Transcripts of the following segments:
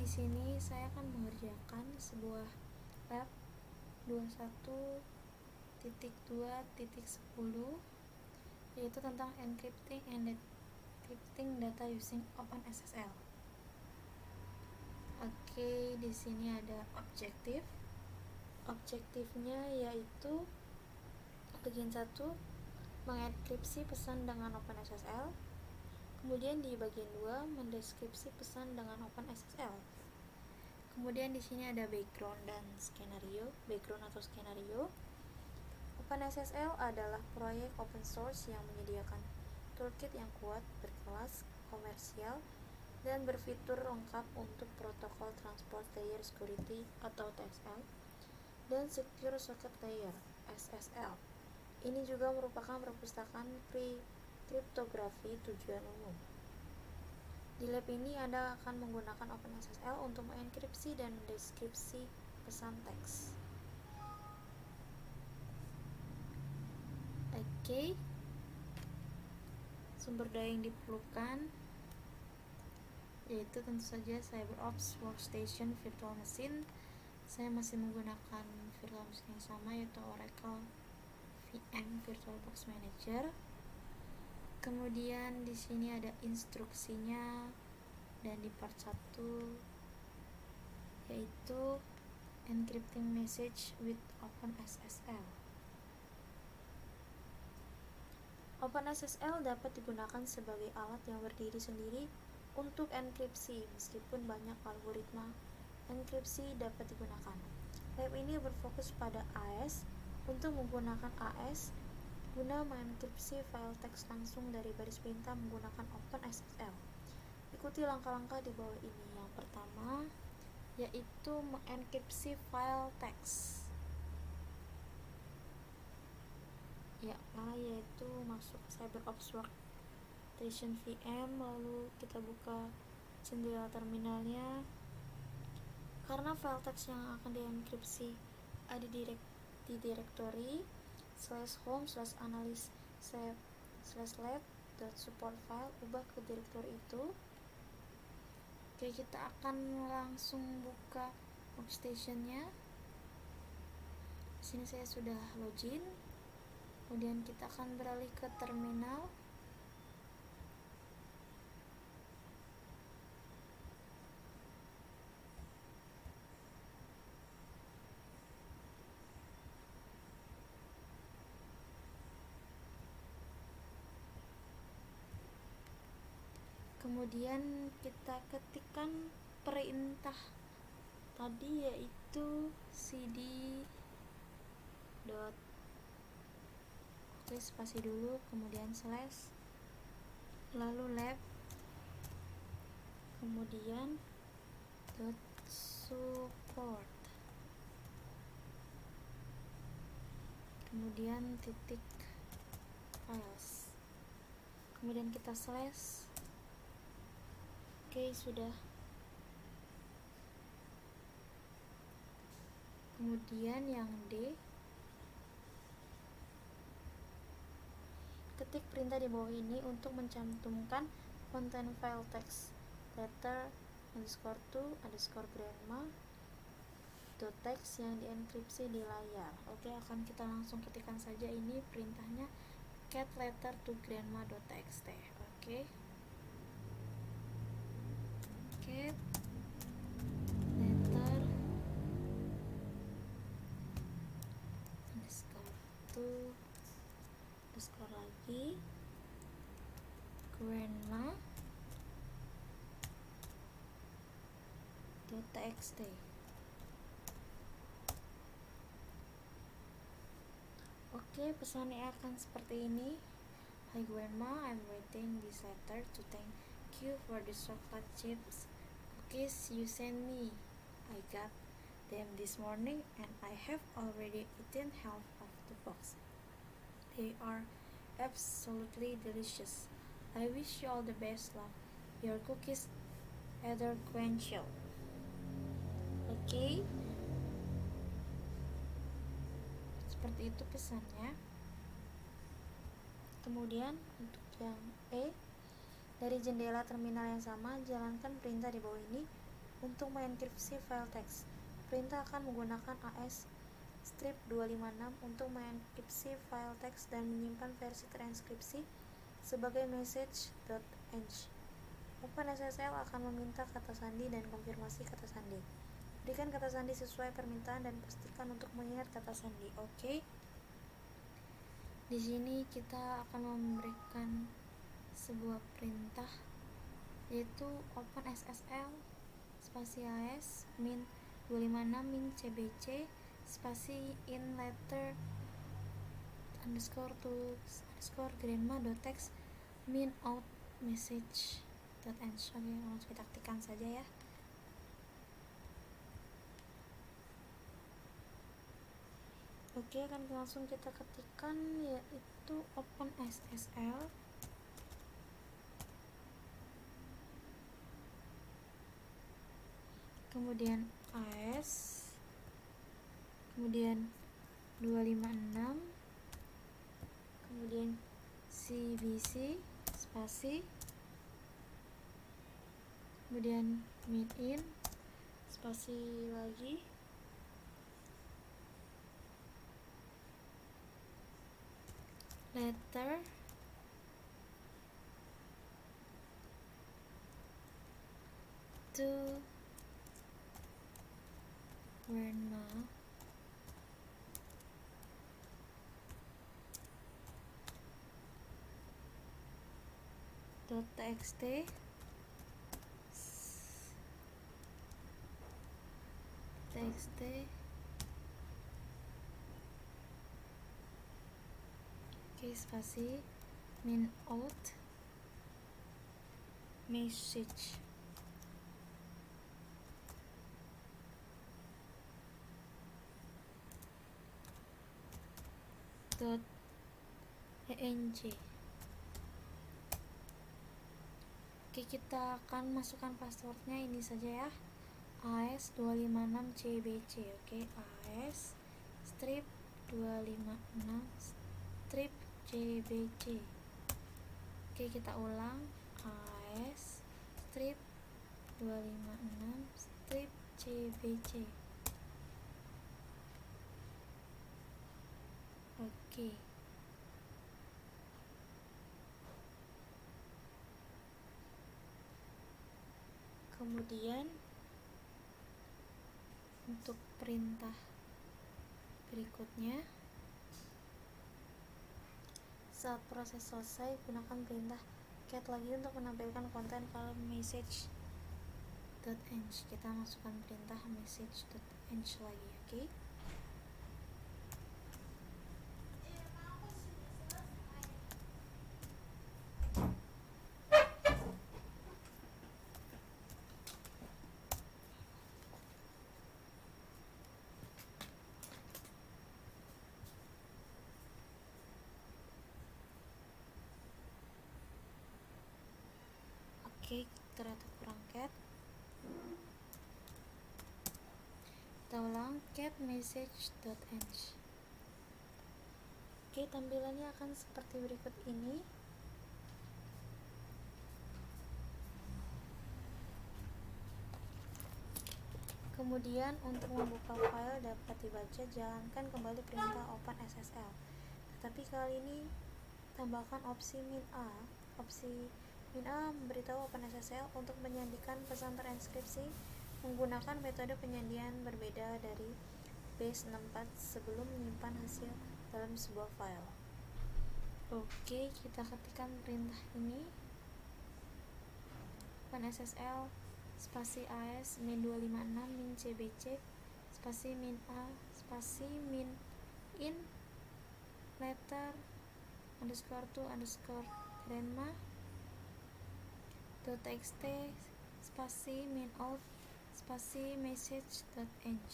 di sini saya akan mengerjakan sebuah lab 21.2.10 yaitu tentang encrypting and decrypting data using OpenSSL. Oke, di sini ada objektif. Objektifnya yaitu bagian 1 mengenkripsi pesan dengan OpenSSL. Kemudian di bagian 2 mendeskripsi pesan dengan OpenSSL. Kemudian di sini ada background dan skenario, background atau skenario. OpenSSL adalah proyek open source yang menyediakan toolkit yang kuat, berkelas, komersial, dan berfitur lengkap untuk protokol Transport Layer Security atau TSL dan Secure Socket Layer SSL. Ini juga merupakan perpustakaan kriptografi tujuan umum. Di lab ini Anda akan menggunakan OpenSSL untuk mengenkripsi dan mendeskripsi pesan teks. Oke. Sumber daya yang diperlukan yaitu tentu saja CyberOps Workstation Virtual Machine. Saya masih menggunakan virtual machine yang sama yaitu Oracle VM VirtualBox Manager. Kemudian di sini ada instruksinya, dan di part 1 yaitu encrypting message with OpenSSL. OpenSSL dapat digunakan sebagai alat yang berdiri sendiri untuk enkripsi, meskipun banyak algoritma enkripsi dapat digunakan. Lab ini berfokus pada AES. Untuk menggunakan AES guna mengenkripsi file teks langsung dari baris perintah menggunakan OpenSSL. Ikuti langkah-langkah di bawah ini. Yang pertama yaitu mengenkripsi file teks. Yaitu masuk CyberOps Workstation VM, lalu kita buka jendela terminalnya. Karena file teks yang akan dienkripsi ada di direktori /home/analyse/lab.support file, ubah ke direktori itu. Oke, kita akan langsung buka workstationnya. Di sini saya sudah login. Kemudian kita akan beralih ke terminal. Kemudian kita ketikkan perintah tadi yaitu cd spasi dulu, kemudian slash, lalu lab, kemudian .support, kemudian titik files, kemudian kita slash. Oke, sudah. Kemudian yang D, ketik perintah di bawah ini untuk mencantumkan konten file teks letter_2_grandma.txt yang dienkripsi di layar. Oke, akan kita langsung ketikkan saja ini perintahnya, cat letter to grandma.txt. Oke. Cat letter underscore lagi grandma.txt. Oke, pesannya akan seperti ini. Hi Grandma, I'm writing this letter to thank you for the chocolate chips cookies you sent me. I got them this morning and I have already eaten half of the box. They are absolutely delicious. I wish you all the best luck. Your cookies, Heather Quenchel. Oke. Seperti itu pesannya. Kemudian untuk yang E, dari jendela terminal yang sama, jalankan perintah di bawah ini Untuk mengenkripsi file teks, perintah akan menggunakan AS strip 256 untuk mengenkripsi file teks dan menyimpan versi terenkripsi sebagai message.env. OpenSSL akan meminta kata sandi dan konfirmasi kata sandi. Berikan kata sandi sesuai permintaan dan pastikan untuk mengingat kata sandi. Oke. Di sini kita akan memberikan sebuah perintah, yaitu OpenSSL spasi AS min 256 min cbc spasi in letter underscore to underscore grandma.text min out message.env. Oke, langsung kita ketikkan saja ya. Oke, akan langsung kita ketikkan, yaitu OpenSSL kemudian AS kemudian 256 kemudian cbc spasi kemudian min spasi lagi letter to grandma .txt oke, spasi min out message. .env. Oke, kita akan masukkan passwordnya ini saja ya, AS256CBC. Oke, AS strip 256 strip CBC. Oke, kita ulang, AS strip 256 strip CBC. Oke. Kemudian untuk perintah berikutnya, saat proses selesai, gunakan perintah cat lagi untuk menampilkan konten file message.env. Kita masukkan perintah message.env lagi, oke? Oke, ternyata kurang cat. Kita ulang, cat message.env. Oke, tampilannya akan seperti berikut ini. Kemudian untuk membuka file dapat dibaca, jalankan kembali perintah OpenSSL. Tetapi kali ini tambahkan opsi min A. Opsi min A memberitahu OpenSSL untuk menyandikan pesan terenkripsi menggunakan metode penyandian berbeda dari base64 sebelum menyimpan hasil dalam sebuah file. Oke, kita ketikkan perintah ini, OpenSSL spasi AS min 256 min cbc spasi min A spasi min in letter underscore to underscore grandma .txt spasi min out spasi message.env.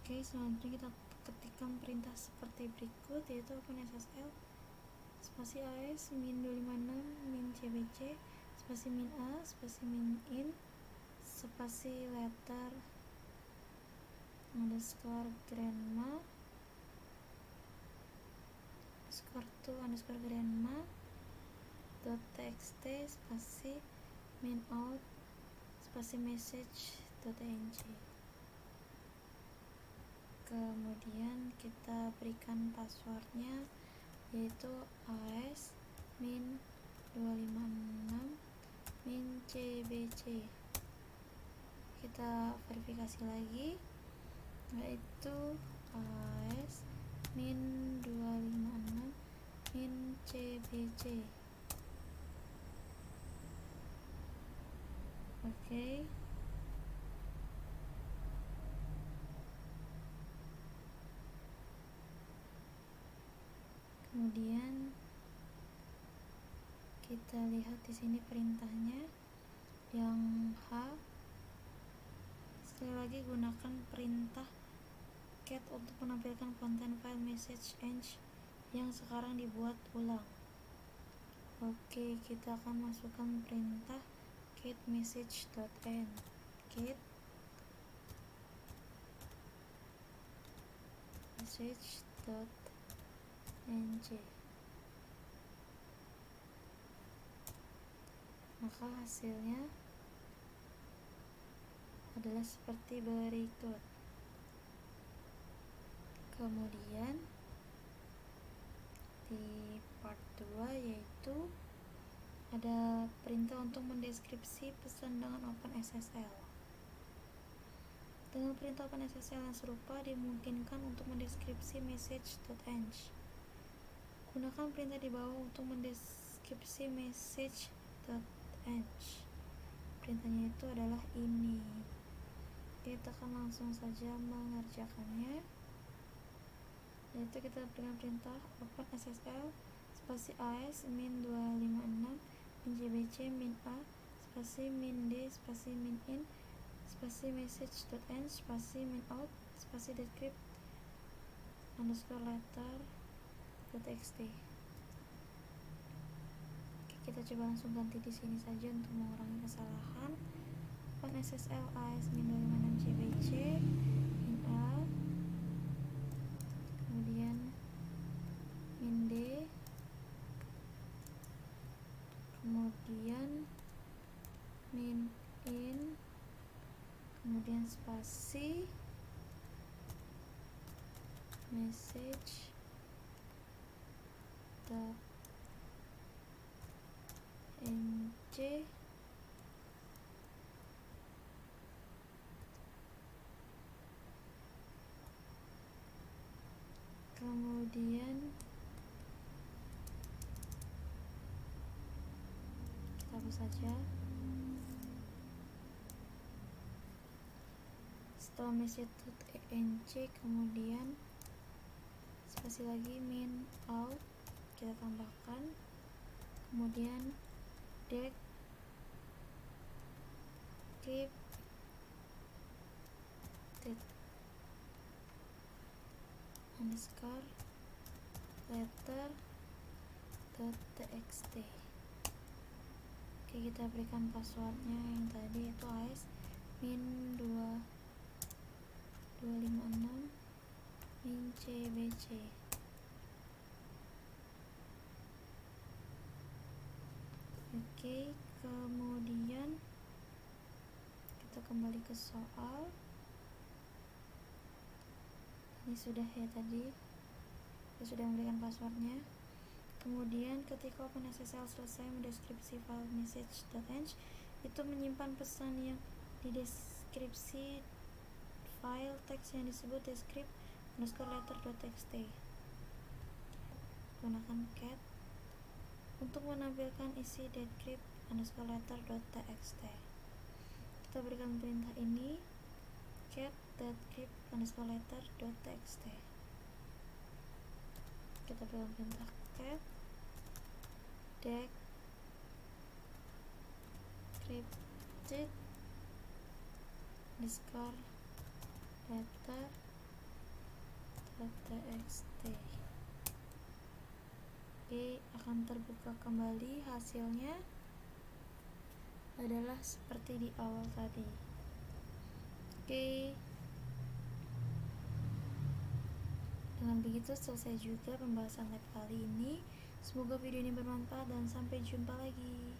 Oke, selanjutnya kita ketikkan perintah seperti berikut, yaitu OpenSSL spasi AS min 256 min cbc spasi min A spasi min in spasi letter underscore grandma underscore to underscore grandma .txt spasi main out spasi message.ng. Kemudian kita berikan passwordnya, yaitu as min 256 min cbc. Kita verifikasi lagi, yaitu as min 256 min cbc. Oke. Kemudian kita lihat di sini perintahnya yang H. Sekali lagi gunakan perintah cat untuk menampilkan konten file message eng yang sekarang dibuat ulang. Oke, kita akan masukkan perintah cat message.end. Cat message.ng. Maka hasilnya adalah seperti berikut. Kemudian di part 2 yaitu ada perintah untuk mendeskripsi pesan dengan OpenSSL. Dengan perintah OpenSSL yang serupa dimungkinkan untuk mendeskripsi message.eng. Gunakan perintah di bawah untuk mendeskripsi message.eng. Perintahnya itu adalah ini. Kita akan langsung saja mengerjakannya, yaitu kita berikan perintah OpenSSL spasi as min 256 min cbc min a spasi min d spasi min in spasi message.eng spasi min out spasi decrypt underscore letter .txt. Oke, kita coba langsung ganti di sini saja untuk mengurangi kesalahan. OpenSSL as min 256 cbc min a, kemudian min d, kemudian min in, kemudian spasi message .eng, kemudian kita hapus saja. Setelah message.eng, kemudian spasi lagi min out, kita tambahkan, kemudian decrypt underscore letter .txt. Oke, kita berikan passwordnya yang tadi itu as min 256 min cbc. Oke, kemudian kita kembali ke soal. Ini sudah ya, tadi kita sudah memberikan passwordnya. Kemudian ketika OpenSSL selesai mendeskripsi file message.eng, itu menyimpan pesan yang dideskripsi file teks yang disebut descript underscore letter.txt. Gunakan cat untuk menampilkan isi decrypt underscore letter.txt. Kita berikan perintah ini cat decrypt underscore letter.txt. Kita berikan perintah cat decrypted underscore letter.txt. Oke, akan terbuka kembali. Hasilnya adalah seperti di awal tadi. Oke, dengan begitu selesai juga pembahasan lab kali ini. Semoga video ini bermanfaat dan sampai jumpa lagi.